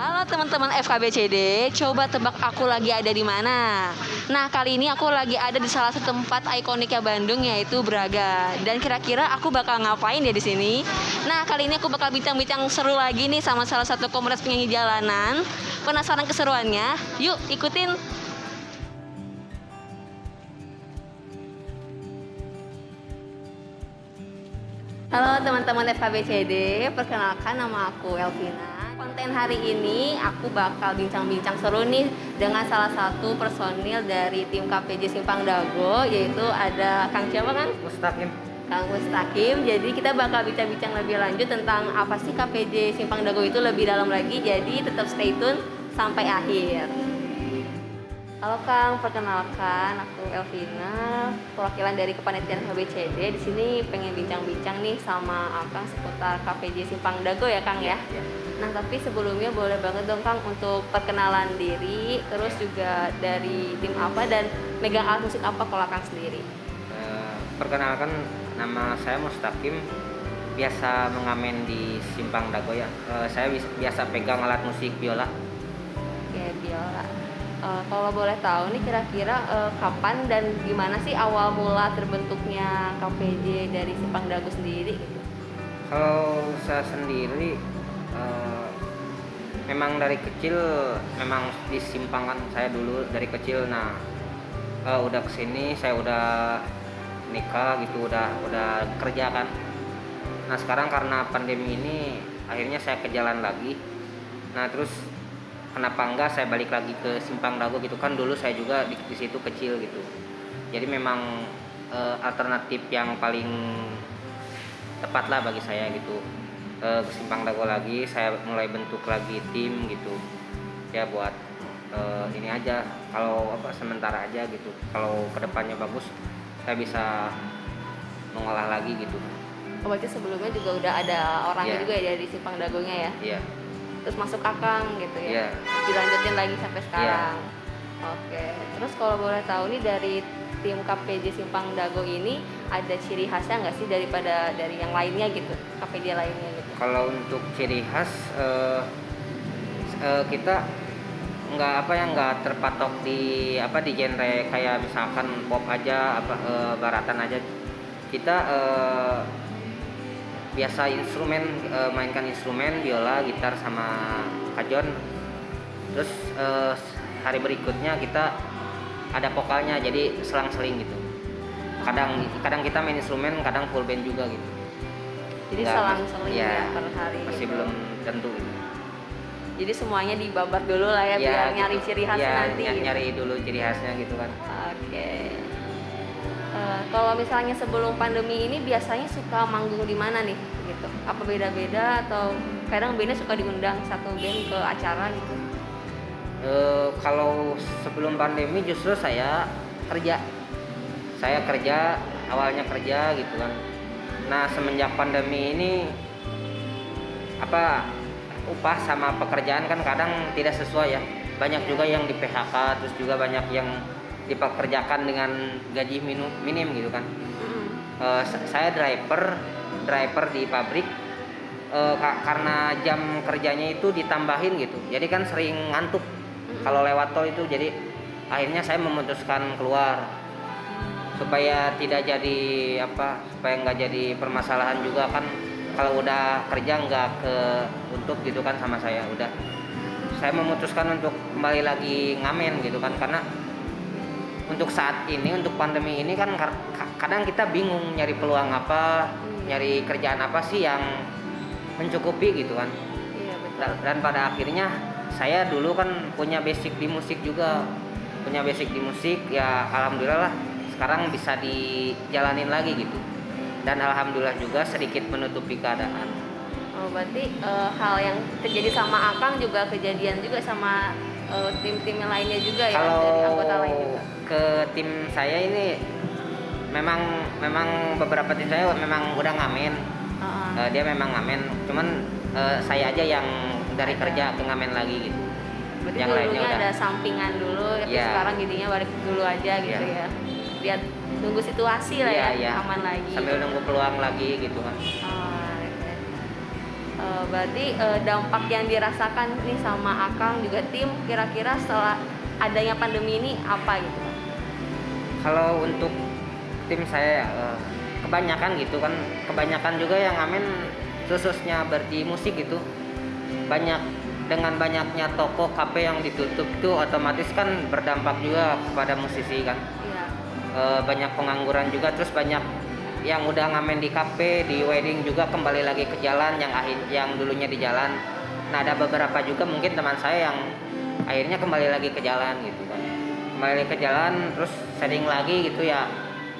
Halo teman-teman FKBCD, coba tebak aku lagi ada di mana? Nah, kali ini aku lagi ada di salah satu tempat ikoniknya Bandung, yaitu Braga. Dan kira-kira aku bakal ngapain ya di sini? Nah, kali ini aku bakal bincang-bincang seru lagi nih sama salah satu komunitas penyanyi jalanan. Penasaran keseruannya? Yuk, ikutin! Halo teman-teman FKBCD, perkenalkan nama aku Elvina. Konten hari ini aku bakal bincang-bincang seru nih dengan salah satu personil dari tim KPJ Simpang Dago, yaitu ada Kang siapa kan? Mustaqim. Kang Mustaqim. Jadi kita bakal bincang-bincang lebih lanjut tentang apa sih KPJ Simpang Dago itu lebih dalam lagi. Jadi tetap stay tune sampai akhir. Halo Kang, perkenalkan aku Elvina, perwakilan dari kepanitiaan KBCD. Di sini pengen bincang-bincang nih sama Akang seputar KPJ Simpang Dago ya Kang ya. Nah tapi sebelumnya boleh banget dong Kang untuk perkenalan diri, terus juga dari tim apa dan megang alat musik apa kalau Akang sendiri. Perkenalkan, nama saya Mustaqim, biasa mengamen di Simpang Dago ya. Saya biasa pegang alat musik biola. Oke, biola. Kalau boleh tahu nih kira-kira kapan dan gimana sih awal mula terbentuknya KPJ dari Simpang Dago sendiri gitu? Kalau saya sendiri memang dari kecil memang di Simpang kan, saya dulu dari kecil. Nah udah kesini saya udah nikah gitu, udah kerja kan. Nah sekarang karena pandemi ini akhirnya saya ke jalan lagi. Nah terus kenapa enggak saya balik lagi ke Simpang Dago gitu kan, dulu saya juga di situ kecil gitu. Jadi memang alternatif yang paling tepat lah bagi saya gitu. Ke Simpang Dago lagi, saya mulai bentuk lagi tim gitu ya, buat ini aja, kalau sementara aja gitu. Kalau kedepannya bagus saya bisa mengolah lagi gitu. Oh, berarti sebelumnya juga udah ada orangnya juga ya dari Simpang Dagonya ya? Iya. Terus masuk Akang gitu ya? Iya. Dilanjutin lagi sampai sekarang. Oke, terus kalau boleh tahu nih dari tim KPJ Simpang Dago ini ada ciri khasnya nggak sih dari yang lainnya gitu, KPJ lainnya gitu? Kalau untuk ciri khas kita nggak terpatok di genre kayak misalkan pop aja baratan aja. Kita biasa instrumen, mainkan instrumen biola, gitar sama kajon. Terus hari berikutnya kita ada vokalnya, jadi selang-seling gitu. Kadang kita main instrumen, kadang full band juga gitu. Jadi selang-seling ya per hari masih gitu. belum tentu gitu. Jadi semuanya dibabat dulu lah ya, biar gitu. nyari ciri khasnya nanti gitu. Nyari dulu ciri khasnya gitu kan. Oke. Kalau misalnya sebelum pandemi ini biasanya suka manggung di mana nih gitu? Apa beda-beda atau kadang bandnya suka diundang satu band ke acara gitu? Kalau sebelum pandemi justru saya kerja. Awalnya kerja gitu kan. Nah semenjak pandemi ini upah sama pekerjaan kan kadang tidak sesuai ya. Banyak juga yang di PHK, terus juga banyak yang dipekerjakan dengan gaji minim gitu kan. Saya driver di pabrik, karena jam kerjanya itu ditambahin gitu, jadi kan sering ngantuk kalau lewat tol itu. Jadi akhirnya saya memutuskan keluar supaya nggak jadi permasalahan juga kan. Kalau udah kerja nggak untuk gitu kan sama saya memutuskan untuk kembali lagi ngamen gitu kan. Karena untuk saat ini, untuk pandemi ini kan kadang kita bingung nyari peluang nyari kerjaan apa sih yang mencukupi gitu kan. Iya betul. Dan pada akhirnya saya dulu kan punya basic di musik ya, alhamdulillah lah sekarang bisa dijalanin lagi gitu. Dan alhamdulillah juga sedikit menutupi keadaan. Oh, berarti hal yang terjadi sama Akang juga kejadian juga sama tim-tim yang lainnya juga ya, kalau dari anggota lain juga. Ke tim saya ini memang beberapa tim saya memang udah ngamen. Dia memang ngamen, cuman saya aja yang dari kerja ke ngamen lagi gitu. Berarti yang lainnya udah ada sampingan dulu, tapi sekarang jadinya balik dulu aja gitu ya. Lihat nunggu situasi lah ya, aman lagi. Sambil nunggu peluang lagi gitu kan. Berarti dampak yang dirasakan nih sama Akang juga tim kira-kira setelah adanya pandemi ini apa gitu? Kalau untuk tim saya ya, kebanyakan gitu kan, kebanyakan juga yang ngamen khususnya berarti musik gitu, banyak dengan banyaknya toko kafe yang ditutup itu otomatis kan berdampak juga kepada musisi kan. Iya. Banyak pengangguran juga, terus banyak yang udah ngamen di kafe, di wedding juga kembali lagi ke jalan, yang dulunya di jalan. Nah, ada beberapa juga mungkin teman saya yang akhirnya kembali lagi ke jalan gitu kan, kembali ke jalan terus setting lagi gitu ya,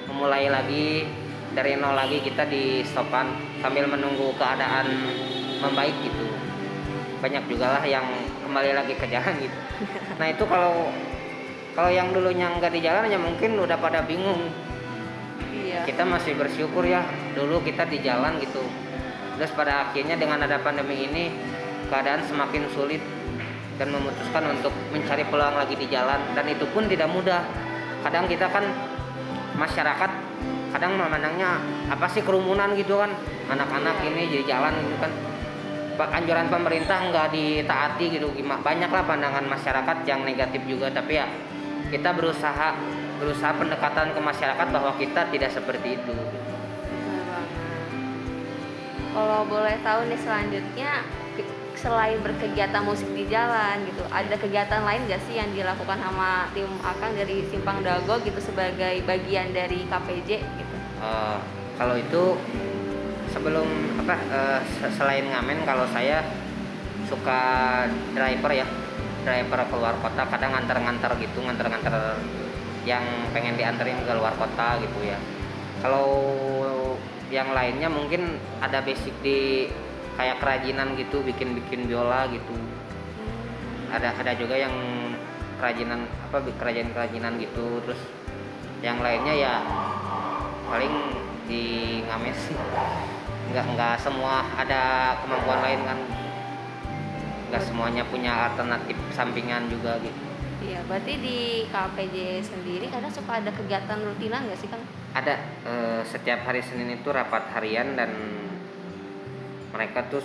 memulai lagi dari nol lagi kita di stopan sambil menunggu keadaan membaik gitu. Banyak juga lah yang kembali lagi ke jalan gitu. Nah itu kalau yang dulunya nggak di jalan ya mungkin udah pada bingung. Iya. Kita masih bersyukur ya dulu kita di jalan gitu. Terus pada akhirnya dengan ada pandemi ini keadaan semakin sulit dan memutuskan untuk mencari peluang lagi di jalan, dan itu pun tidak mudah. Kadang kita kan masyarakat kadang memandangnya apa sih kerumunan gitu kan, anak-anak ini di jalan gitu kan, anjuran pemerintah nggak ditaati gitu. Banyak lah pandangan masyarakat yang negatif juga, tapi ya kita berusaha pendekatan ke masyarakat bahwa kita tidak seperti itu. Benar banget. Kalau boleh tahu nih selanjutnya, selain berkegiatan musik di jalan gitu, ada kegiatan lain gak sih yang dilakukan sama tim Akang dari Simpang Dago gitu sebagai bagian dari KPJ gitu? Kalau itu sebelum selain ngamen, kalau saya suka driver keluar kota, kadang nganter yang pengen dianterin ke luar kota gitu ya. Kalau yang lainnya mungkin ada basic di kayak kerajinan gitu, bikin biola gitu. Ada juga yang kerajinan gitu. Terus yang lainnya ya paling di ngamen sih. Nggak semua ada kemampuan lain kan, nggak semuanya punya alternatif sampingan juga gitu. Iya, berarti di KPJ sendiri kadang suka ada kegiatan rutinan nggak sih Kang? Ada, setiap hari Senin itu rapat harian, dan mereka tuh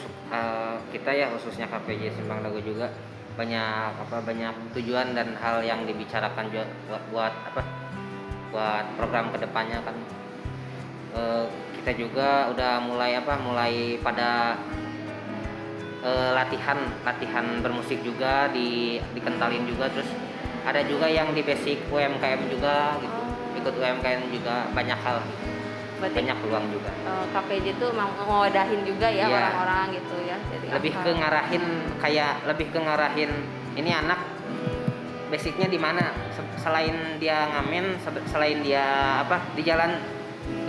kita ya khususnya KPJ Simpang Dago juga banyak tujuan dan hal yang dibicarakan juga buat program kedepannya kan. Kita juga udah mulai pada latihan bermusik juga dikentalin juga. Terus ada juga yang di basic UMKM juga gitu, ikut UMKM juga, banyak hal. Berarti banyak peluang juga. KPJ itu memang mewadahin juga ya, iya, orang-orang gitu ya. Jadi lebih ke ngarahin ini anak basicnya di mana, selain dia ngamen, selain dia di jalan,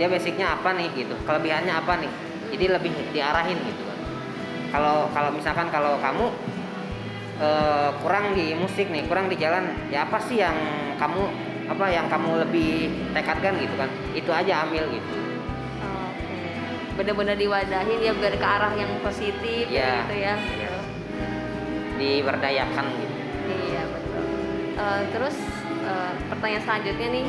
dia basicnya apa nih gitu, kelebihannya apa nih, jadi lebih diarahin gitu kan. Kalau misalkan kalau kamu kurang di musik nih, kurang di jalan, ya apa sih yang kamu lebih tekadkan gitu kan, itu aja ambil gitu. Benar-benar diwadahin ya biar ke arah yang positif ya, gitu ya. Ya. Diberdayakan gitu. Iya betul. Terus pertanyaan selanjutnya nih,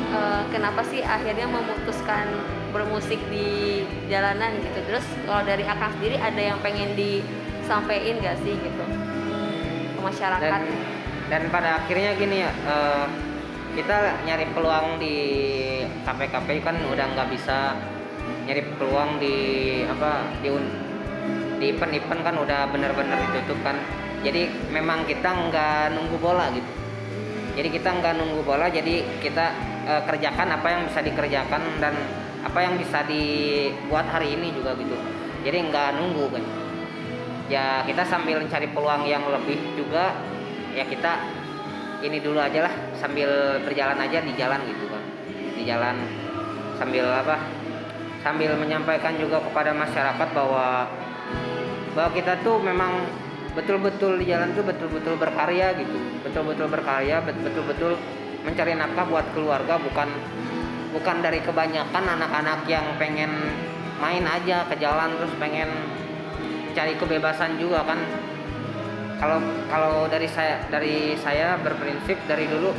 kenapa sih akhirnya memutuskan bermusik di jalanan gitu? Terus kalau dari Akang sendiri ada yang pengen disampaikan gak sih gitu ke masyarakat? Dan pada akhirnya gini ya, kita nyari peluang di kafe-kafe kan udah nggak bisa nyari peluang di event kan udah benar-benar ditutup kan. Jadi memang kita nggak nunggu bola gitu. Jadi kita nggak nunggu bola, jadi kita kerjakan apa yang bisa dikerjakan dan apa yang bisa dibuat hari ini juga gitu. Jadi nggak nunggu kan. Ya kita sambil cari peluang yang lebih juga, ya kita ini dulu aja lah, sambil berjalan aja di jalan gitu kan. Di jalan sambil menyampaikan juga kepada masyarakat bahwa kita tuh memang betul-betul di jalan tuh betul-betul berkarya gitu, betul-betul mencari nafkah buat keluarga, bukan dari kebanyakan anak-anak yang pengen main aja ke jalan terus pengen cari kebebasan juga kan. Kalau dari saya berprinsip dari dulu,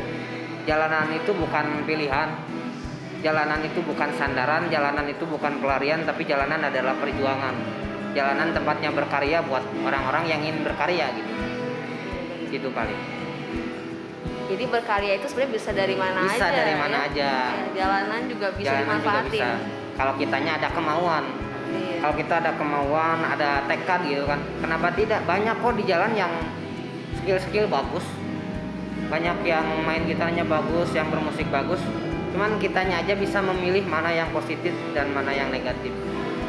jalanan itu bukan pilihan. Jalanan itu bukan sandaran, jalanan itu bukan pelarian, tapi jalanan adalah perjuangan. jalanan tempatnya berkarya buat orang-orang yang ingin berkarya gitu. Gitu paling. Jadi berkarya itu sebenarnya bisa dari mana aja. Bisa dari mana ya? aja. Ya, jalanan juga bisa Jalanan juga dimanfaatin. bisa. Kalau kitanya ada kemauan. Iya. Kalau kita ada kemauan, ada tekad gitu kan. Kenapa tidak? Banyak kok di jalan yang skill bagus. Banyak yang main gitarnya bagus, yang bermusik bagus. Cuman kitanya aja bisa memilih mana yang positif dan mana yang negatif.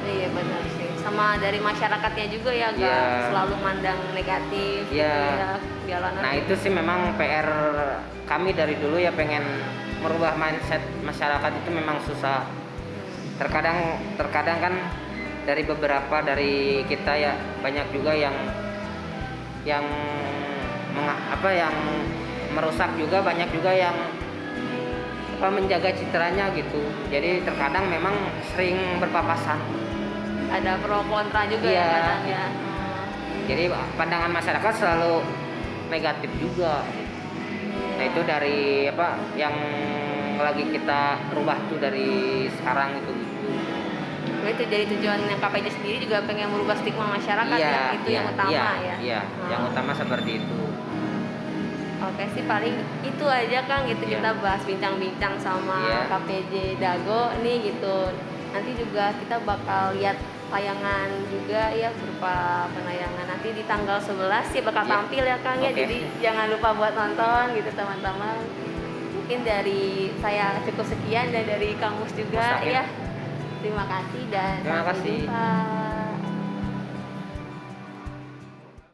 Iya benar sih. Sama dari masyarakatnya juga ya, gak Iya. selalu mandang negatif. Iya. Gitu ya, jalanan. Nah itu sih memang PR kami dari dulu ya, pengen merubah mindset masyarakat itu memang susah. Terkadang kan dari beberapa dari kita ya banyak juga yang yang merusak juga, banyak juga yang menjaga citranya gitu. Jadi terkadang memang sering berpapasan. Ada pro kontra juga Iya. ya kadang ya. Jadi pandangan masyarakat selalu negatif juga. Nah itu dari yang lagi kita rubah tuh dari sekarang itu. Itu jadi tujuan yang KPJ sendiri juga pengen merubah stigma masyarakat ya, itu yang utama ya. Iya, yang utama seperti itu. Oke sih, paling itu aja Kang gitu, Iya. kita bahas bincang-bincang sama Iya. KPJ Dago nih gitu. Nanti juga kita bakal lihat tayangan juga ya, berupa penayangan nanti di tanggal 11 sih bakal Iya. tampil ya Kang ya. Oke. Jadi jangan lupa buat nonton gitu teman-teman. Mungkin dari saya cukup sekian dan dari Kang Mus juga Mustahil. ya. Terima kasih dan Terima sampai kasih. jumpa.